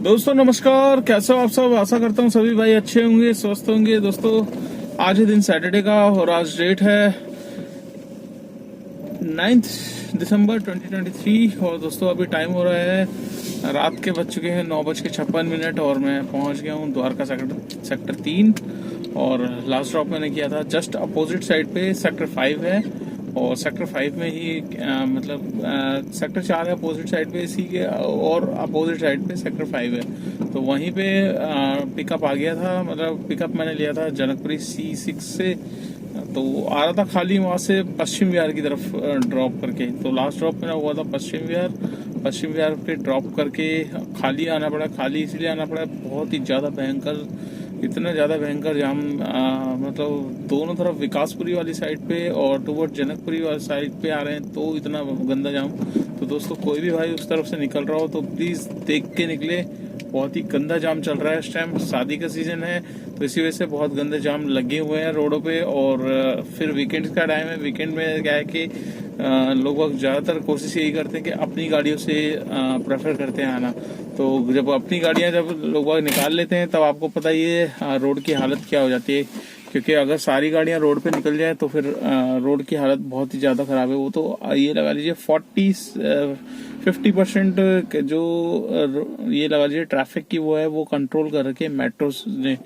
दोस्तों नमस्कार, कैसे हो आप सब। आशा करता हूँ सभी भाई अच्छे होंगे, स्वस्थ होंगे। दोस्तों आज है दिन सैटरडे का और आज डेट है 9 दिसंबर 2023 और दोस्तों अभी टाइम हो रहा है रात के बज चुके हैं 9:56 और मैं पहुंच गया हूँ द्वारका सेक्टर 3 और लास्ट ड्रॉप मैंने किया था जस्ट अपोजिट साइड पे सेक्टर 5 है और सेक्टर 5 में ही सेक्टर 4 है अपोजिट साइड पे, इसी के और अपोजिट साइड पे सेक्टर 5 है। तो वहीं पे पिकअप आ गया था, मतलब पिकअप मैंने लिया था जनकपुरी C6 से। तो आ रहा था खाली वहां से पश्चिम विहार की तरफ ड्रॉप करके। तो लास्ट ड्रॉप मेरा हुआ था पश्चिम विहार पे ड्रॉप करके खाली आना पड़ा। खाली इसलिए आना पड़ा, बहुत ही ज्यादा भयंकर, इतना ज्यादा भयंकर जाम, मतलब दोनों तरफ विकासपुरी वाली साइड पे और टूवर्ड जनकपुरी वाली साइड पे आ रहे हैं, तो इतना गंदा जाम। तो दोस्तों कोई भी भाई उस तरफ से निकल रहा हो तो प्लीज देख के निकले। बहुत ही गंदा जाम चल रहा है इस टाइम, शादी का सीजन है तो इसी वजह से बहुत गंदे जाम लगे हुए हैं रोडों पे। और फिर वीकेंड का टाइम है, वीकेंड में क्या है कि लोग ज्यादातर कोशिश यही करते हैं कि अपनी गाड़ियों से प्रेफर करते हैं आना। तो जब अपनी गाड़ियां जब लोग निकाल लेते हैं तब आपको पता ही है रोड की हालत क्या हो जाती है, क्योंकि अगर सारी गाड़ियां रोड पे निकल जाए तो फिर रोड की हालत बहुत ही ज्यादा खराब है। वो तो ये लगा लीजिए 50% जो ये लगा लीजिए ट्रैफिक की वो है, वो कंट्रोल कर रखे मेट्रोस ने।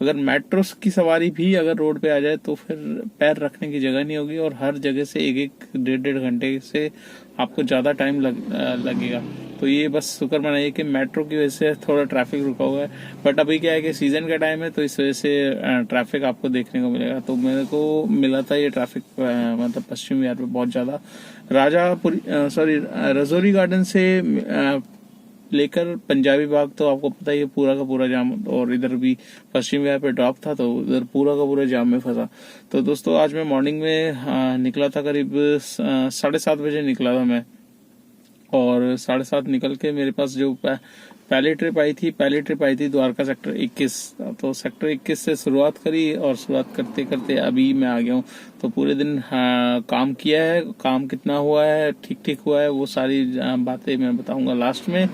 अगर मेट्रोस की सवारी भी अगर रोड पे आ जाए तो फिर पैर रखने की जगह नहीं होगी और हर जगह से एक डेढ़ घंटे से आपको ज्यादा टाइम लगेगा। तो ये बस शुक्र मनाइए कि मेट्रो की वजह से थोड़ा ट्रैफिक रुका हुआ है। बट अभी क्या है कि सीजन का टाइम है तो इस वजह से ट्रैफिक आपको देखने को मिलेगा। तो मेरे को मिला था ये ट्रैफिक मतलब पश्चिम विहार पे बहुत ज्यादा। रजौरी गार्डन से लेकर पंजाबी बाग तो आपको पता ही है पूरा का पूरा जाम, और इधर भी पश्चिम विहार पे ड्रॉप था तो उधर पूरा का पूरा जाम में फंसा। तो दोस्तों आज मैं मॉर्निंग में निकला था, करीब 7:30 बजे निकला था मैं। और 7:30 निकल के मेरे पास जो पहली ट्रिप आई थी द्वारका सेक्टर 21। तो सेक्टर 21 से शुरुआत करी और शुरुआत करते करते अभी मैं आ गया हूँ। तो पूरे दिन काम किया है, काम कितना हुआ है, ठीक हुआ है, वो सारी बातें मैं बताऊंगा लास्ट में।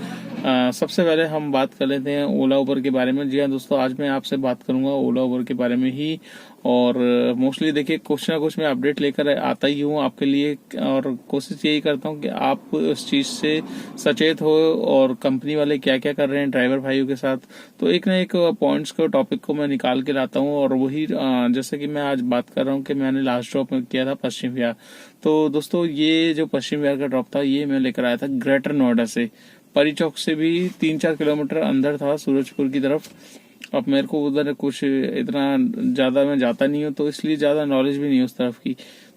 सबसे पहले हम बात कर लेते हैं ओला उबर के बारे में। जी हाँ दोस्तों, आज मैं आपसे बात करूंगा ओला उबर के बारे में ही। और मोस्टली देखिए कुछ ना कुछ मैं अपडेट लेकर आता ही हूँ आपके लिए, और कोशिश यही करता हूँ कि आप उस चीज से सचेत हो और कंपनी वाले क्या क्या कर रहे हैं ड्राइवर भाइयों के साथ। तो एक ना एक पॉइंट्स को टॉपिक को मैं निकाल के लाता हूँ। और वही जैसे कि मैं आज बात कर रहा हूँ कि मैंने लास्ट ड्रॉप में किया था पश्चिम विहार। तो दोस्तों ये जो पश्चिम विहार का ड्रॉप था ये मैं लेकर आया था ग्रेटर नोएडा से। परी चौक से भी 3-4 किलोमीटर अंदर था सूरजपुर की तरफ। अब मेरे को उधर कुछ इतना ज्यादा मैं जाता नहीं हूँ तो इसलिए ज्यादा नॉलेज भी नहीं है उस तरफ की।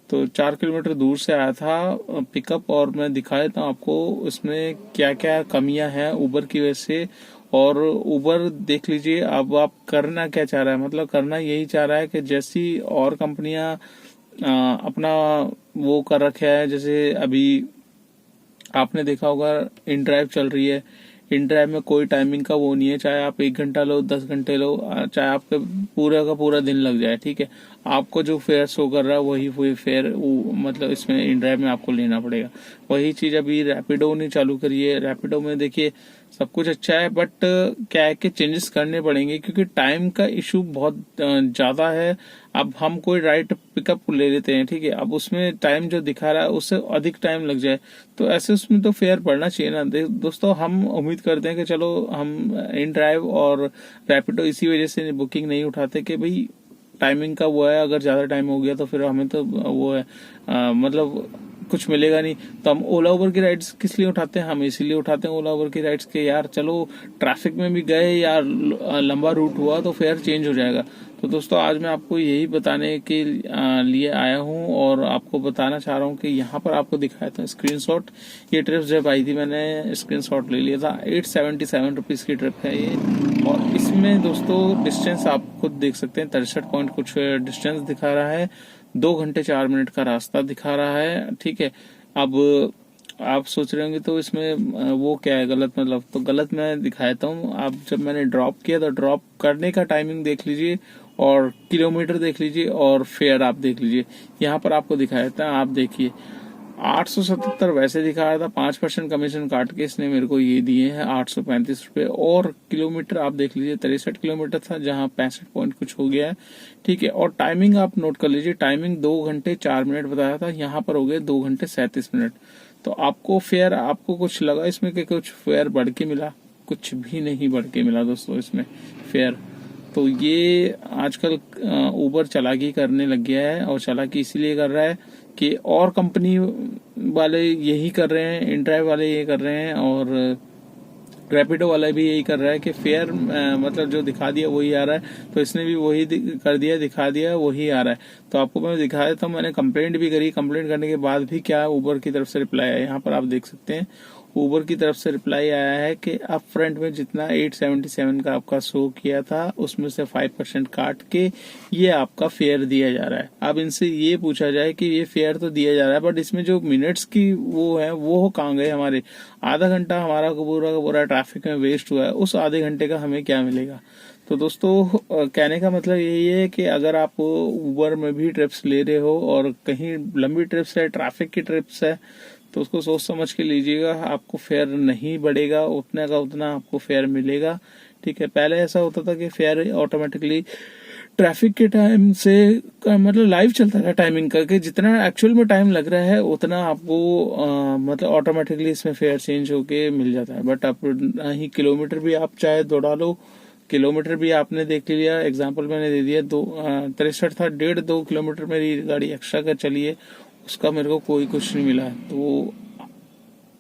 तो 4 किलोमीटर दूर से आया था पिकअप, और मैं दिखा देता हूँ आपको उसमें क्या क्या कमियां हैं उबर की वजह से। और उबर देख लीजिए अब आप करना क्या चाह रहा है, मतलब करना यही चाह रहा है कि जैसी और कंपनियां अपना वो कर रखा है, जैसे अभी आपने देखा होगा इन ड्राइव चल रही है। इन ड्राइव में कोई टाइमिंग का वो नहीं है, चाहे आप 1 घंटा लो 10 घंटे लो, चाहे आपके पूरा का पूरा दिन लग जाए, ठीक है। आपको जो फेयर शो कर रहा है वही फेयर मतलब इसमें इन ड्राइव में आपको लेना पड़ेगा। वही चीज अभी रैपिडो ने चालू करी है। रैपिडो में देखिए सब कुछ अच्छा है, बट क्या है कि चेंजेस करने पड़ेंगे क्योंकि टाइम का इशू बहुत ज्यादा है। अब हम कोई राइड पिकअप ले लेते हैं, ठीक है, अब उसमें टाइम जो दिखा रहा है उससे अधिक टाइम लग जाए तो ऐसे उसमें तो फेयर पड़ना चाहिए ना। दोस्तों हम उम्मीद करते हैं कि चलो हम इन ड्राइव और रैपिडो इसी वजह से बुकिंग नहीं उठाते कि भाई टाइमिंग का वो है, अगर ज्यादा टाइम हो गया तो फिर हमें तो वो है मतलब कुछ मिलेगा नहीं। तो हम ओला उबर की राइड्स किस लिए उठाते हैं, हम इसीलिए उठाते हैं ओला उबर की राइड्स के यार चलो ट्रैफिक में भी गए यार, लंबा रूट हुआ तो फेयर चेंज हो जाएगा। तो दोस्तों आज मैं आपको यही बताने के लिए आया हूँ और आपको बताना चाह रहा हूँ कि यहाँ पर आपको दिखाया था स्क्रीनशॉट। ये ट्रिप जब आई थी मैंने स्क्रीनशॉट ले लिया था। 877 रुपीज की ट्रिप है ये, और इसमें दोस्तों डिस्टेंस आप खुद देख सकते हैं 63 पॉइंट कुछ डिस्टेंस दिखा रहा है। 2 घंटे 4 मिनट का रास्ता दिखा रहा है, ठीक है। अब आप सोच रहे होंगे तो इसमें वो क्या है गलत, मतलब तो गलत मैं दिखाता हूँ। आप जब मैंने ड्रॉप किया तो ड्रॉप करने का टाइमिंग देख लीजिए और किलोमीटर देख लीजिए और फेयर आप देख लीजिए। यहाँ पर आपको दिखाया था, आप देखिए 877 वैसे दिखा रहा था, 5% कमीशन काट के इसने मेरे को ये दिए हैं 835 रुपये। और किलोमीटर आप देख लीजिए 63 किलोमीटर था, जहाँ 65 पॉइंट कुछ हो गया है, ठीक है। और टाइमिंग आप नोट कर लीजिए, टाइमिंग 2 घंटे 4 मिनट बताया था, यहाँ पर हो गए 2 घंटे 37 मिनट। तो आपको फेयर, आपको कुछ लगा इसमें कि कुछ फेयर बढ़ के मिला? कुछ भी नहीं बढ़ के मिला दोस्तों इसमें फेयर। तो ये आजकल उबर चालाकी करने लग गया है, और चालाकी इसीलिए कर रहा है कि और कंपनी वाले यही कर रहे हैं, इनड्राइव वाले ये कर रहे हैं, और रैपिडो वाला भी यही कर रहा है कि फेयर मतलब जो दिखा दिया वही आ रहा है, तो इसने भी वही कर दिया, दिखा दिया वही आ रहा है। तो आपको मैं दिखा देता हूँ, मैंने कंप्लेंट भी करी, कंप्लेंट करने के बाद भी क्या उबर की तरफ से रिप्लाई आया, यहाँ पर आप देख सकते हैं। उबर की तरफ से रिप्लाई आया है कि अप फ्रंट में जितना 877 का आपका शो किया था उसमें से 5% काट के ये आपका फेयर दिया जा रहा है। अब इनसे ये पूछा जाए कि ये फेयर तो दिया जा रहा है, बट इसमें जो मिनट्स की वो है वो कहाँ गए हमारे? आधा घंटा हमारा पूरा का पूरा ट्रैफिक में वेस्ट हुआ है, उस आधे घंटे का हमें क्या मिलेगा? तो दोस्तों कहने का मतलब यही है कि अगर आप उबर में भी ट्रिप्स ले रहे हो और कहीं लंबी ट्रिप्स है, ट्रैफिक की ट्रिप्स है, तो उसको सोच समझ के लीजिएगा। आपको फेयर नहीं बढ़ेगा, उतने का उतना आपको फेयर मिलेगा, ठीक है। पहले ऐसा होता था कि फेयर ऑटोमेटिकली ट्रैफिक के टाइम से मतलब लाइव चलता था टाइमिंग करके, जितना एक्चुअल में टाइम लग रहा है उतना आपको मतलब ऑटोमेटिकली इसमें फेयर चेंज होके मिल जाता है। बट आप ही किलोमीटर भी आप चाहे दौड़ा लो, किलोमीटर भी आपने देख लिया, एग्जांपल मैंने दे दिया, 63 था, 1.5-2 किलोमीटर मेरी गाड़ी एक्स्ट्रा कर चली है, उसका मेरे को कोई कुछ नहीं मिला। तो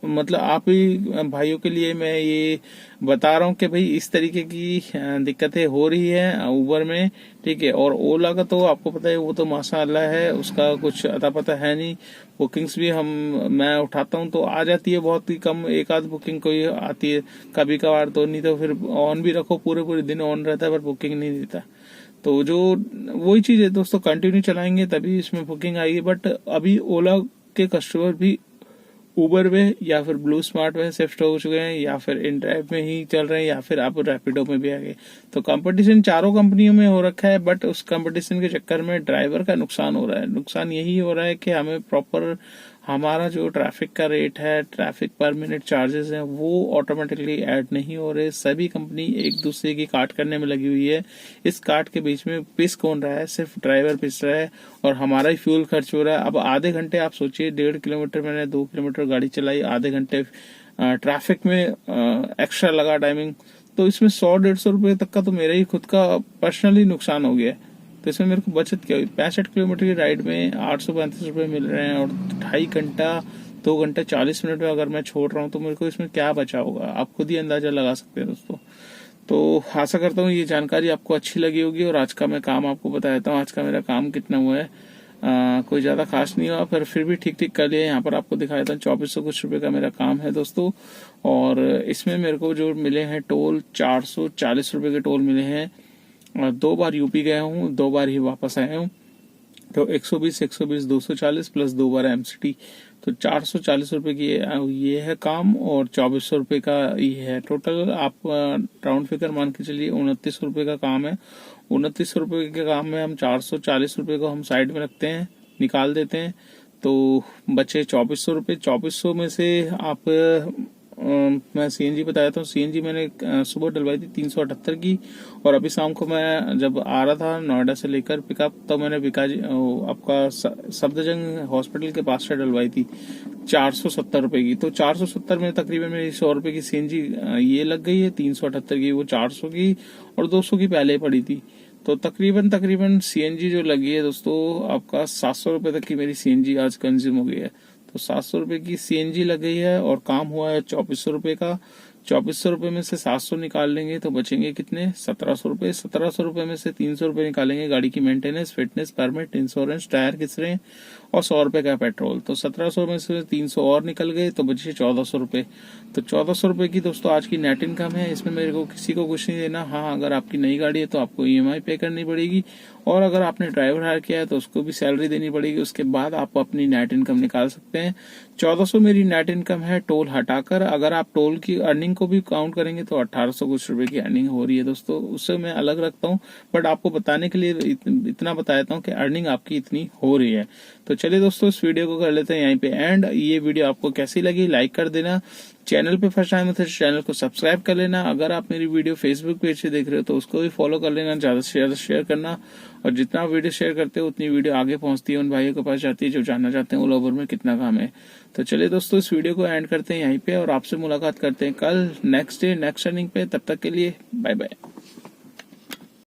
मतलब आप ही भाइयों के लिए मैं ये बता रहा हूँ कि भाई इस तरीके की दिक्कतें हो रही है उबर में, ठीक है। और ओला का तो आपको पता है, वो तो माशाअल्लाह है, उसका कुछ अता पता है नहीं। बुकिंग्स भी मैं उठाता हूँ तो आ जाती है बहुत ही कम, एक आध बुकिंग कोई आती है कभी कभार, तो नहीं तो फिर ऑन भी रखो, पूरे पूरे दिन ऑन रहता है पर बुकिंग नहीं देता। तो जो वही चीज है दोस्तों, कंटिन्यू चलाएंगे तभी इसमें बुकिंग आएगी। बट अभी ओला के कस्टमर भी उबर में या फिर ब्लू स्मार्ट में शिफ्ट हो चुके हैं, या फिर इनड्राइव में ही चल रहे हैं, या फिर आप रैपिडो में भी आ गए। तो कंपटीशन चारों कंपनियों में हो रखा है, बट उस कंपटीशन के चक्कर में ड्राइवर का नुकसान हो रहा है। नुकसान यही हो रहा है कि हमें प्रॉपर हमारा जो ट्रैफिक का रेट है, ट्रैफिक पर मिनट चार्जेस हैं, वो ऑटोमेटिकली ऐड नहीं हो रहे। सभी कंपनी एक दूसरे की काट करने में लगी हुई है। इस काट के बीच में पिस कौन रहा है? सिर्फ ड्राइवर पिस रहा है, और हमारा ही फ्यूल खर्च हो रहा है। अब आधे घंटे आप सोचिए, 1.5 किलोमीटर मैंने 2 किलोमीटर गाड़ी चलाई, आधे घंटे ट्रैफिक में एक्स्ट्रा लगा टाइमिंग, तो इसमें 100-150 रुपए तक का तो मेरा ही खुद का पर्सनली नुकसान हो गया है। तो इसमें मेरे को बचत क्या हुई? 65 किलोमीटर की राइड में 835 रुपए मिल रहे हैं, और 2.5 घंटा 2 घंटे 40 मिनट में अगर मैं छोड़ रहा हूँ तो मेरे को इसमें क्या बचा होगा? आप खुद ही अंदाजा लगा सकते हैं दोस्तों। तो आशा करता हूँ ये जानकारी आपको अच्छी लगी होगी, और आज का मैं काम आपको बता देता हूँ। आज का मेरा काम कितना हुआ है, कोई ज्यादा खास नहीं हुआ, पर फिर भी ठीक ठीक कर लिया। यहाँ पर आपको दिखाया था 2400 कुछ रुपए का मेरा काम है दोस्तों, और इसमें मेरे को जो मिले हैं टोल, 440 रुपए के टोल मिले हैं। 2 बार यूपी गया हूँ, 2 बार ही वापस आया हूँ, तो 120 240 प्लस 2 बार एमसीटी, तो 440 रुपए की ये है काम, और 2400 रुपए का ये है टोटल। आप राउंड फिगर मान के चलिए 29 रुपए का काम है। 29 रुपए के काम में हम 440 रुपए को हम साइड में रखते हैं, निकाल देते हैं, तो बचे 2400 रुपए। 2400 में से आप मैं सीएनजी बताया था। सीएनजी मैंने सुबह डलवाई थी 378 की, और अभी शाम को मैं जब आ रहा था नोएडा से लेकर पिकअप, तो मैंने आपका सफदरजंग हॉस्पिटल के पास से डलवाई थी 470 रुपए की। तो 470 में तकरीबन मेरी 100 रुपए की सीएनजी ये लग गई है, 378 की वो 400 की, और 200 की पहले पड़ी थी। तो तकरीबन सीएनजी जो लगी है दोस्तों, आपका 700 रुपए तक की मेरी सीएनजी आज कंज्यूम हो गई है। तो 700 रुपए की सीएनजी लग गई है, और काम हुआ है 2400 रुपए का। 2400 रुपए में से 700 निकाल लेंगे तो बचेंगे कितने? 1700 रुपए। 1700 रुपए में से 300 रुपए निकालेंगे गाड़ी की maintenance, fitness, permit, insurance, tyre किसरे, और 100 रुपए का पेट्रोल। तो 1700 में से 300 और निकल गए, तो बचे 1400 रुपए। तो 1400 रुपए की दोस्तों आज की नेट इनकम है। इसमें मेरे को किसी को कुछ नहीं देना। हाँ, अगर आपकी नई गाड़ी है तो आपको ईएमआई पे करनी पड़ेगी, और अगर आपने ड्राइवर हायर किया है तो उसको भी सैलरी देनी पड़ेगी। उसके बाद आप अपनी नेट इनकम निकाल सकते हैं। 1400 मेरी नेट इनकम है टोल हटाकर। अगर आप टोल की अर्निंग को भी काउंट करेंगे तो 1800 कुछ रुपए की अर्निंग हो रही है दोस्तों, उससे मैं अलग रखता हूँ, बट आपको बताने के लिए इतना बता देता हूँ कि अर्निंग आपकी इतनी हो रही है। तो चलिए दोस्तों, इस वीडियो को कर लेते हैं यहीं पे एंड। ये वीडियो आपको कैसी लगी लाइक कर देना, चैनल पे फर्स्ट टाइम है तो चैनल को सब्सक्राइब कर लेना। अगर आप मेरी वीडियो फेसबुक पेज से देख रहे हो तो उसको भी फॉलो कर लेना, ज्यादा से ज्यादा शेयर करना, और जितना वीडियो शेयर करते हो उतनी वीडियो आगे पहुंचती है, उन भाइयों के पास जाती है जो जानना चाहते हैं ऑल ओवर में कितना काम है। तो चलिए दोस्तों, इस वीडियो को एंड करते हैं यहीं पे और आपसे मुलाकात करते हैं कल नेक्स्ट डे नेक्स्ट अर्निंग पे। तब तक के लिए बाय बाय।